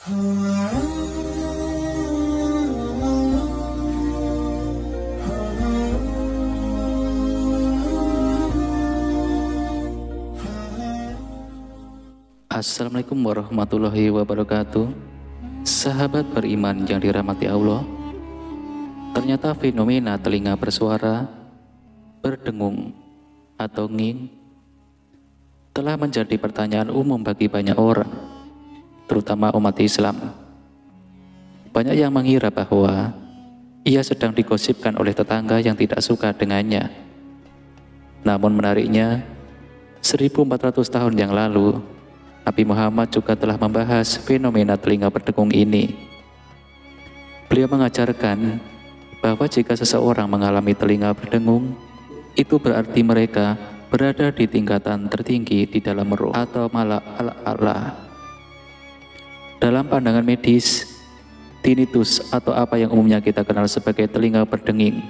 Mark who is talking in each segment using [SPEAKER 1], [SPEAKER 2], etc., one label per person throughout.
[SPEAKER 1] Assalamualaikum warahmatullahi wabarakatuh. Sahabat beriman yang dirahmati Allah, ternyata fenomena telinga bersuara, berdengung, atau nging telah menjadi pertanyaan umum bagi banyak orang, terutama umat Islam. Banyak yang mengira bahwa ia sedang digosipkan oleh tetangga yang tidak suka dengannya. Namun menariknya, 1400 tahun yang lalu, Nabi Muhammad juga telah membahas fenomena telinga berdengung ini. Beliau mengajarkan bahwa jika seseorang mengalami telinga berdengung, itu berarti mereka berada di tingkatan tertinggi di dalam roh atau mala al-a'la. Dalam pandangan medis, tinnitus atau apa yang umumnya kita kenal sebagai telinga berdenging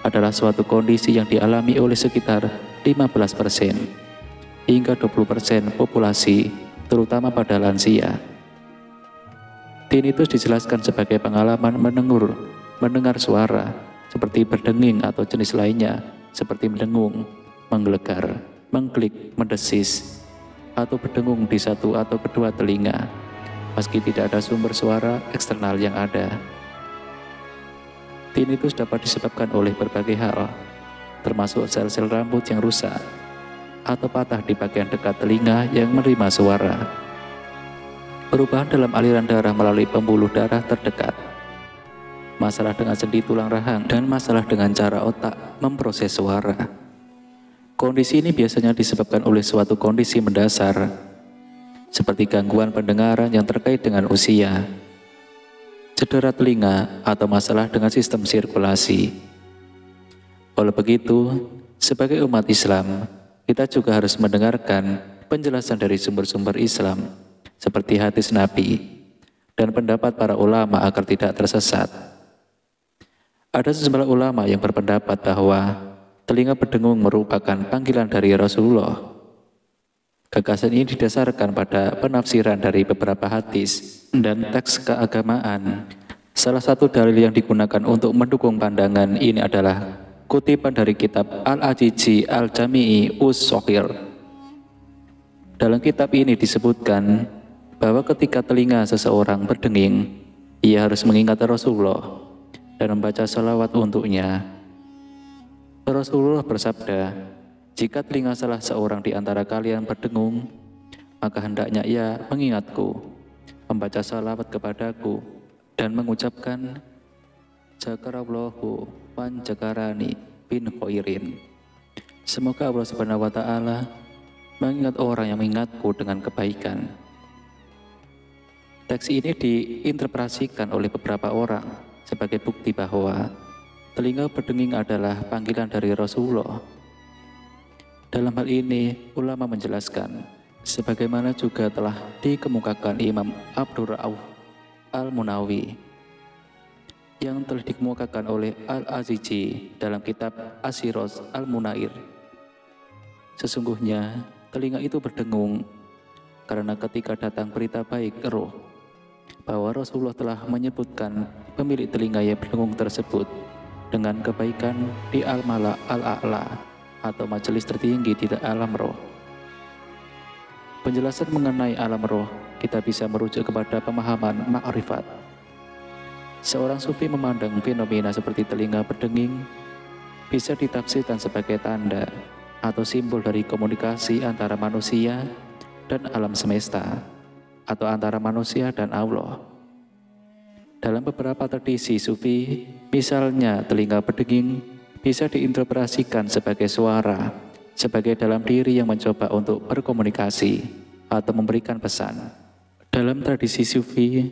[SPEAKER 1] adalah suatu kondisi yang dialami oleh sekitar 15% hingga 20% populasi, terutama pada lansia. Tinnitus dijelaskan sebagai pengalaman mendengar suara seperti berdenging atau jenis lainnya seperti mendengung, menggelegar, mengklik, mendesis, atau berdengung di satu atau kedua telinga, meski tidak ada sumber suara eksternal yang ada. Tinnitus dapat disebabkan oleh berbagai hal, termasuk sel-sel rambut yang rusak, atau patah di bagian dekat telinga yang menerima suara. Perubahan dalam aliran darah melalui pembuluh darah terdekat, masalah dengan sendi tulang rahang, dan masalah dengan cara otak memproses suara. Kondisi ini biasanya disebabkan oleh suatu kondisi mendasar, seperti gangguan pendengaran yang terkait dengan usia, cedera telinga, atau masalah dengan sistem sirkulasi. Oleh begitu, sebagai umat Islam, kita juga harus mendengarkan penjelasan dari sumber-sumber Islam seperti hadis Nabi dan pendapat para ulama agar tidak tersesat. Ada sejumlah ulama yang berpendapat bahwa telinga berdengung merupakan panggilan dari Rasulullah. Gagasan ini didasarkan pada penafsiran dari beberapa hadis dan teks keagamaan. Salah satu dalil yang digunakan untuk mendukung pandangan ini adalah kutipan dari kitab Al-Ajiji Al-Jami'i Us-Soghir. Dalam kitab ini disebutkan bahwa ketika telinga seseorang berdenging, ia harus mengingat Rasulullah dan membaca salawat untuknya. Rasulullah bersabda, "Jika telinga salah seorang di antara kalian berdengung, maka hendaknya ia mengingatku, membaca salawat kepadaku, dan mengucapkan Zakarallahu wan jakarani bin khairin. Semoga Allah Subhanahu wa Ta'ala mengingat orang yang mengingatku dengan kebaikan." Teks ini diinterpretasikan oleh beberapa orang sebagai bukti bahwa telinga berdenging adalah panggilan dari Rasulullah. Dalam hal ini, ulama menjelaskan, sebagaimana juga telah dikemukakan Imam Abdur Ra'uf Al-Munawi, yang telah dikemukakan oleh Al-Ajiji dalam kitab Asiros Al-Munair. Sesungguhnya telinga itu berdengung karena ketika datang berita baik roh bahwa Rasulullah telah menyebutkan pemilik telinga yang berdengung tersebut dengan kebaikan di al-mala al-a'la atau majelis tertinggi di alam roh. Penjelasan mengenai alam roh kita bisa merujuk kepada pemahaman ma'rifat. Seorang sufi memandang fenomena seperti telinga berdenging bisa ditafsirkan sebagai tanda atau simbol dari komunikasi antara manusia dan alam semesta, atau antara manusia dan Allah. Dalam beberapa tradisi sufi, misalnya telinga berdenging bisa diinterpretasikan sebagai suara, sebagai dalam diri yang mencoba untuk berkomunikasi atau memberikan pesan. Dalam tradisi sufi,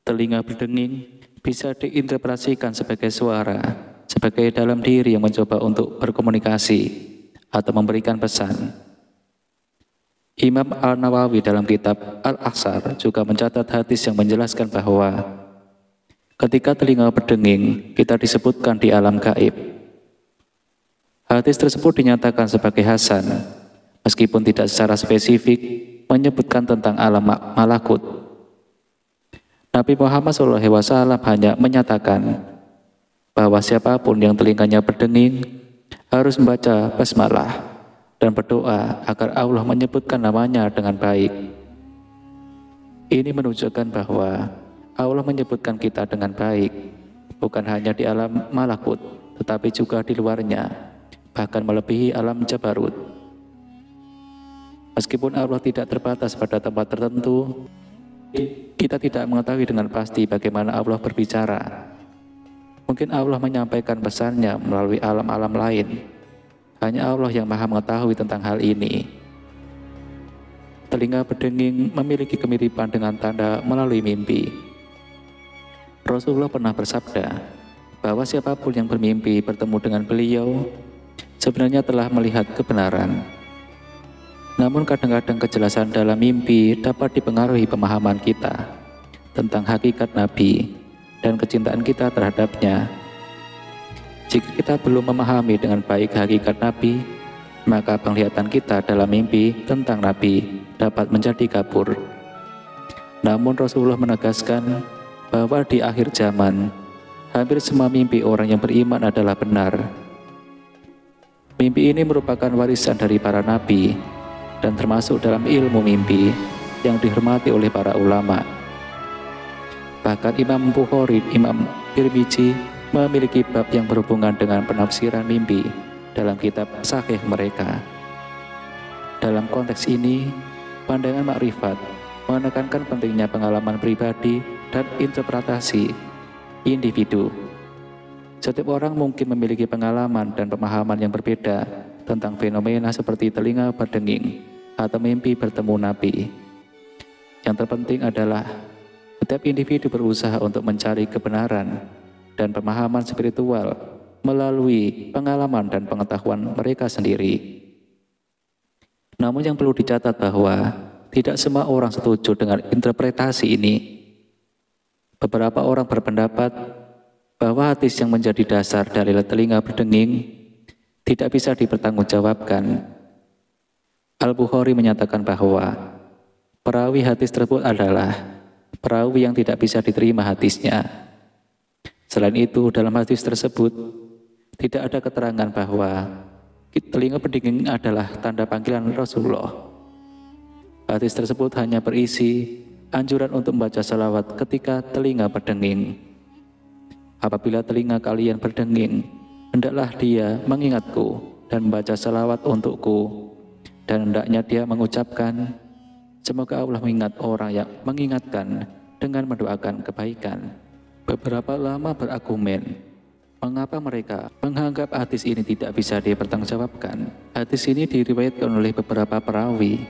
[SPEAKER 1] telinga berdenging bisa diinterpretasikan sebagai suara, sebagai dalam diri yang mencoba untuk berkomunikasi atau memberikan pesan. Imam Al-Nawawi dalam kitab Al-Ahsar juga mencatat hadis yang menjelaskan bahwa ketika telinga berdenging, kita disebutkan di alam gaib. Hadis tersebut dinyatakan sebagai hasan, meskipun tidak secara spesifik menyebutkan tentang alam malakut. Nabi Muhammad SAW hanya menyatakan bahwa siapapun yang telinganya berdenging harus membaca basmalah dan berdoa agar Allah menyebutkan namanya dengan baik. Ini menunjukkan bahwa Allah menyebutkan kita dengan baik, bukan hanya di alam malakut, tetapi juga di luarnya, bahkan melebihi alam jabarut. Meskipun Allah tidak terbatas pada tempat tertentu, kita tidak mengetahui dengan pasti bagaimana Allah berbicara. Mungkin Allah menyampaikan pesannya melalui alam-alam lain. Hanya Allah yang Maha mengetahui tentang hal ini. Telinga berdenging memiliki kemiripan dengan tanda melalui mimpi. Rasulullah pernah bersabda bahwa siapapun yang bermimpi bertemu dengan beliau sebenarnya telah melihat kebenaran. Namun kadang-kadang kejelasan dalam mimpi dapat dipengaruhi pemahaman kita tentang hakikat Nabi dan kecintaan kita terhadapnya. Jika kita belum memahami dengan baik hakikat Nabi, maka penglihatan kita dalam mimpi tentang Nabi dapat menjadi kabur. Namun Rasulullah menegaskan bahwa di akhir zaman, hampir semua mimpi orang yang beriman adalah benar. Mimpi ini merupakan warisan dari para nabi dan termasuk dalam ilmu mimpi yang dihormati oleh para ulama. Bahkan Imam Bukhari, Imam Tirmidzi memiliki bab yang berhubungan dengan penafsiran mimpi dalam kitab sahih mereka. Dalam konteks ini, pandangan makrifat menekankan pentingnya pengalaman pribadi dan interpretasi individu. Setiap orang mungkin memiliki pengalaman dan pemahaman yang berbeda tentang fenomena seperti telinga berdenging atau mimpi bertemu Nabi. Yang terpenting adalah setiap individu berusaha untuk mencari kebenaran dan pemahaman spiritual melalui pengalaman dan pengetahuan mereka sendiri. Namun yang perlu dicatat bahwa tidak semua orang setuju dengan interpretasi ini. Beberapa orang berpendapat bahwa hadis yang menjadi dasar dalil telinga berdenging tidak bisa dipertanggungjawabkan. Al-Bukhari menyatakan bahwa perawi hadis tersebut adalah perawi yang tidak bisa diterima hadisnya. Selain itu, dalam hadis tersebut tidak ada keterangan bahwa telinga berdenging adalah tanda panggilan Rasulullah. Hadis tersebut hanya berisi anjuran untuk membaca salawat ketika telinga berdenging. Apabila telinga kalian berdenging, hendaklah dia mengingatku dan membaca salawat untukku, dan hendaknya dia mengucapkan, semoga Allah mengingat orang yang mengingatkan dengan mendoakan kebaikan. Beberapa ulama berargumen, mengapa mereka menganggap hadis ini tidak bisa dipertanggungjawabkan. Hadis ini diriwayatkan oleh beberapa perawi,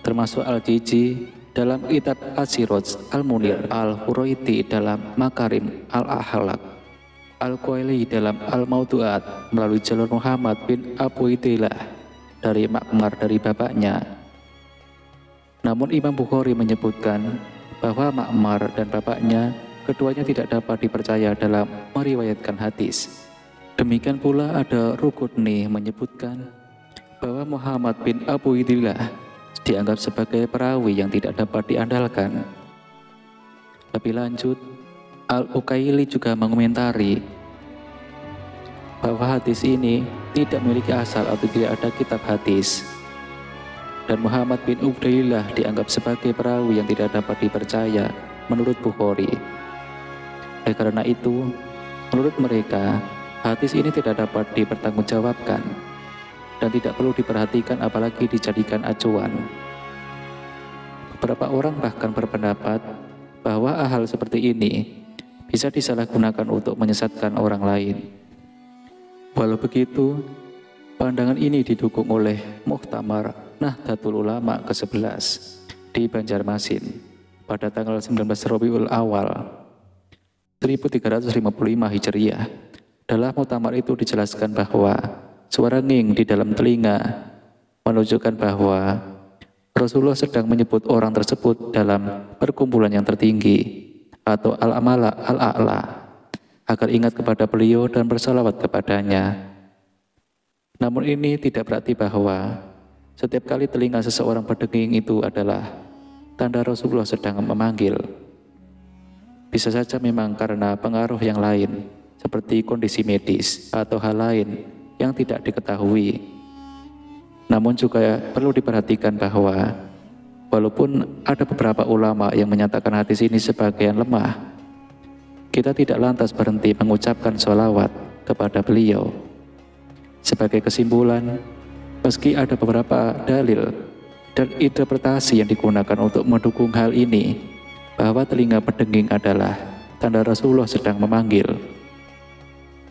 [SPEAKER 1] termasuk Al-Jiji dalam kitab Al-Siraj, Al-Munir, Al-Huraiti dalam Makarim Al-Ahlak, Al-Qaili dalam Al-Maudu'at melalui jalur Muhammad bin Abu Idillah dari Ma'mar dari bapaknya. Namun Imam Bukhari menyebutkan bahwa Ma'mar dan bapaknya keduanya tidak dapat dipercaya dalam meriwayatkan hadis. Demikian pula ada Rukudni menyebutkan bahwa Muhammad bin Abu Idillah dianggap sebagai perawi yang tidak dapat diandalkan. Lebih lanjut, Al-Ukaili juga mengomentari bahwa hadis ini tidak memiliki asal atau tidak ada kitab hadis. Dan Muhammad bin Ubaidillah dianggap sebagai perawi yang tidak dapat dipercaya menurut Bukhari. Oleh karena itu, menurut mereka, hadis ini tidak dapat dipertanggungjawabkan dan tidak perlu diperhatikan apalagi dijadikan acuan. Beberapa orang bahkan berpendapat bahwa hal seperti ini bisa disalahgunakan untuk menyesatkan orang lain. Walau begitu, pandangan ini didukung oleh Muktamar Nahdlatul Ulama ke-11 di Banjarmasin pada tanggal 19 Rabiul Awal 1355 Hijriah. Dalam muktamar itu dijelaskan bahwa suara nging di dalam telinga menunjukkan bahwa Rasulullah sedang menyebut orang tersebut dalam perkumpulan yang tertinggi atau al-amala al-a'la agar ingat kepada beliau dan bersalawat kepadanya. Namun ini tidak berarti bahwa setiap kali telinga seseorang berdenging itu adalah tanda Rasulullah sedang memanggil. Bisa saja memang karena pengaruh yang lain, seperti kondisi medis atau hal lain yang tidak diketahui. Namun juga perlu diperhatikan bahwa walaupun ada beberapa ulama yang menyatakan hadis ini sebagian lemah, kita tidak lantas berhenti mengucapkan sholawat kepada beliau. Sebagai kesimpulan, meski ada beberapa dalil dan interpretasi yang digunakan untuk mendukung hal ini, bahwa telinga berdenging adalah tanda Rasulullah sedang memanggil,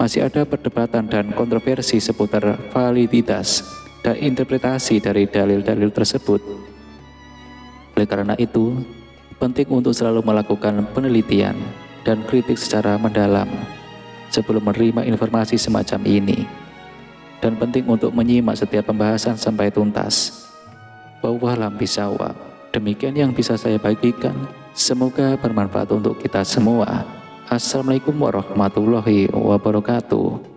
[SPEAKER 1] masih ada perdebatan dan kontroversi seputar validitas dan interpretasi dari dalil-dalil tersebut. Oleh karena itu, penting untuk selalu melakukan penelitian dan kritik secara mendalam sebelum menerima informasi semacam ini, dan penting untuk menyimak setiap pembahasan sampai tuntas. Wallahualam bishawab. Demikian yang bisa saya bagikan. Semoga bermanfaat untuk kita semua. Assalamualaikum warahmatullahi wabarakatuh.